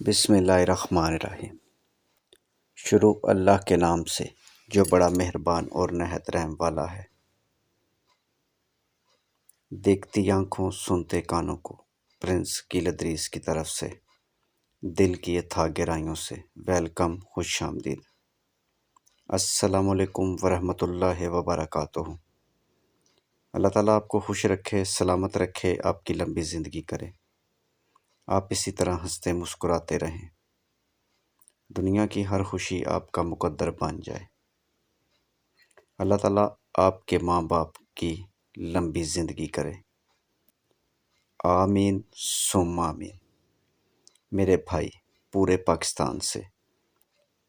بسم اللہ الرحمن الرحیم۔ شروع اللہ کے نام سے جو بڑا مہربان اور نہایت رحم والا ہے۔ دیکھتی آنکھوں سنتے کانوں کو پرنس کیلدریس کی طرف سے دل کی اتھا گہرائیوں سے ویلکم، خوش آمدید۔ السلام علیکم ورحمۃ اللہ وبرکاتہ۔ اللہ تعالیٰ آپ کو خوش رکھے، سلامت رکھے، آپ کی لمبی زندگی کرے، آپ اسی طرح ہنستے مسکراتے رہیں، دنیا کی ہر خوشی آپ کا مقدر بن جائے۔ اللہ تعالیٰ آپ کے ماں باپ کی لمبی زندگی کرے، آمین ثم آمین۔ میرے بھائی پورے پاکستان سے،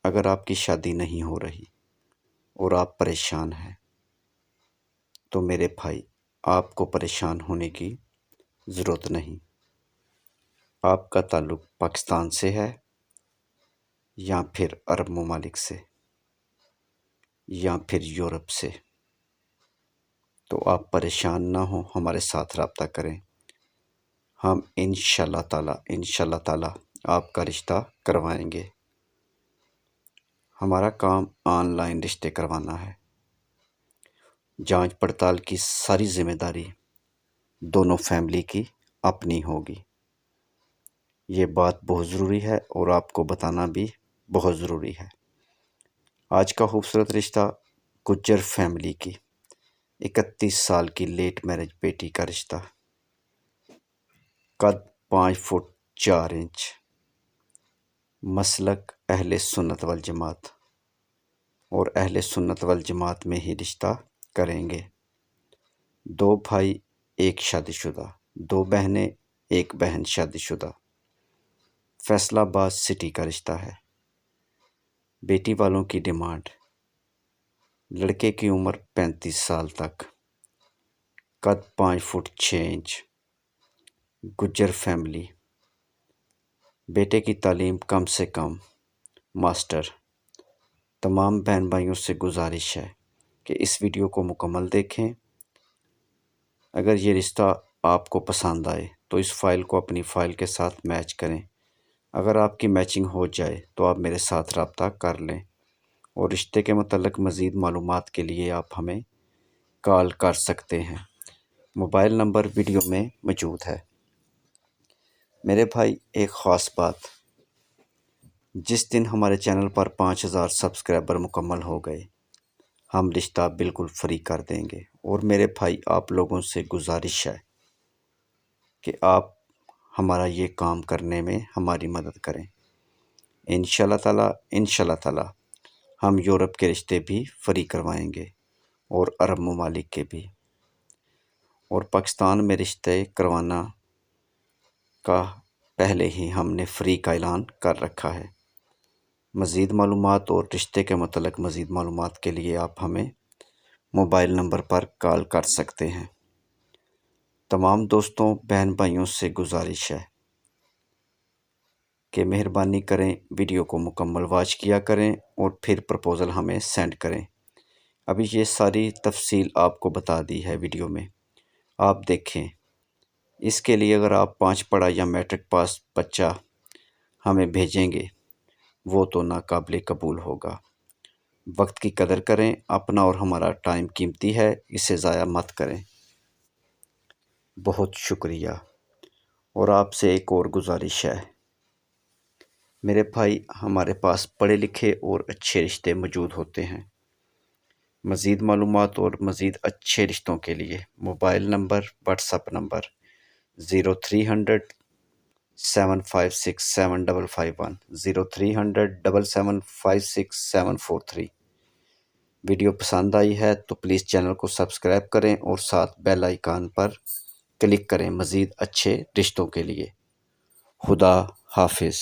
اگر آپ کی شادی نہیں ہو رہی اور آپ پریشان ہیں تو میرے بھائی آپ کو پریشان ہونے کی ضرورت نہیں۔ آپ کا تعلق پاکستان سے ہے یا پھر عرب ممالک سے یا پھر یورپ سے، تو آپ پریشان نہ ہوں، ہمارے ساتھ رابطہ کریں، ہم انشاءاللہ تعالی آپ کا رشتہ کروائیں گے۔ ہمارا کام آن لائن رشتے کروانا ہے۔ جانچ پڑتال کی ساری ذمہ داری دونوں فیملی کی اپنی ہوگی۔ یہ بات بہت ضروری ہے اور آپ کو بتانا بھی بہت ضروری ہے۔ آج کا خوبصورت رشتہ گجر فیملی کی 31 سال کی لیٹ میرج بیٹی کا رشتہ، قد 5 فٹ 4 انچ، مسلک اہل سنت والجماعت، اور اہل سنت والجماعت میں ہی رشتہ کریں گے۔ 2 بھائی، 1 شادی شدہ، 2 بہنیں، 1 بہن شادی شدہ، فیصل آباد سٹی کا رشتہ ہے۔ بیٹی والوں کی ڈیمانڈ: لڑکے کی عمر 35 سال تک، قد 5 فٹ 6 انچ، گجر فیملی، بیٹے کی تعلیم کم سے کم ماسٹر۔ تمام بہن بھائیوں سے گزارش ہے کہ اس ویڈیو کو مکمل دیکھیں۔ اگر یہ رشتہ آپ کو پسند آئے تو اس فائل کو اپنی فائل کے ساتھ میچ کریں۔ اگر آپ کی میچنگ ہو جائے تو آپ میرے ساتھ رابطہ کر لیں، اور رشتے کے متعلق مزید معلومات کے لیے آپ ہمیں کال کر سکتے ہیں۔ موبائل نمبر ویڈیو میں موجود ہے۔ میرے بھائی، ایک خاص بات، جس دن ہمارے چینل پر 5000 سبسکرائبر مکمل ہو گئے، ہم رشتہ بالکل فری کر دیں گے۔ اور میرے بھائی، آپ لوگوں سے گزارش ہے کہ آپ ہمارا یہ کام کرنے میں ہماری مدد کریں۔ انشاءاللہ تعالی ہم یورپ کے رشتے بھی فری کروائیں گے اور عرب ممالک کے بھی، اور پاکستان میں رشتے کروانا کا پہلے ہی ہم نے فری کا اعلان کر رکھا ہے۔ مزید معلومات اور رشتے کے متعلق مزید معلومات کے لیے آپ ہمیں موبائل نمبر پر کال کر سکتے ہیں۔ تمام دوستوں، بہن بھائیوں سے گزارش ہے کہ مہربانی کریں، ویڈیو کو مکمل واچ کیا کریں اور پھر پرپوزل ہمیں سینڈ کریں۔ ابھی یہ ساری تفصیل آپ کو بتا دی ہے ویڈیو میں، آپ دیکھیں۔ اس کے لیے اگر آپ 5 پڑھا یا میٹرک پاس بچہ ہمیں بھیجیں گے، وہ تو ناقابل قبول ہوگا۔ وقت کی قدر کریں، اپنا اور ہمارا ٹائم قیمتی ہے، اسے ضائع مت کریں۔ بہت شکریہ۔ اور آپ سے ایک اور گزارش ہے میرے بھائی، ہمارے پاس پڑھے لکھے اور اچھے رشتے موجود ہوتے ہیں۔ مزید معلومات اور مزید اچھے رشتوں کے لیے mobile number, what's app number 0300 756 7551 0300 775 6743۔ Video پسند آئی ہے تو پلیز چینل کو سبسکرائب کریں اور ساتھ بیل آئیکن پر کلک کریں مزید اچھے رشتوں کے لیے۔ خدا حافظ۔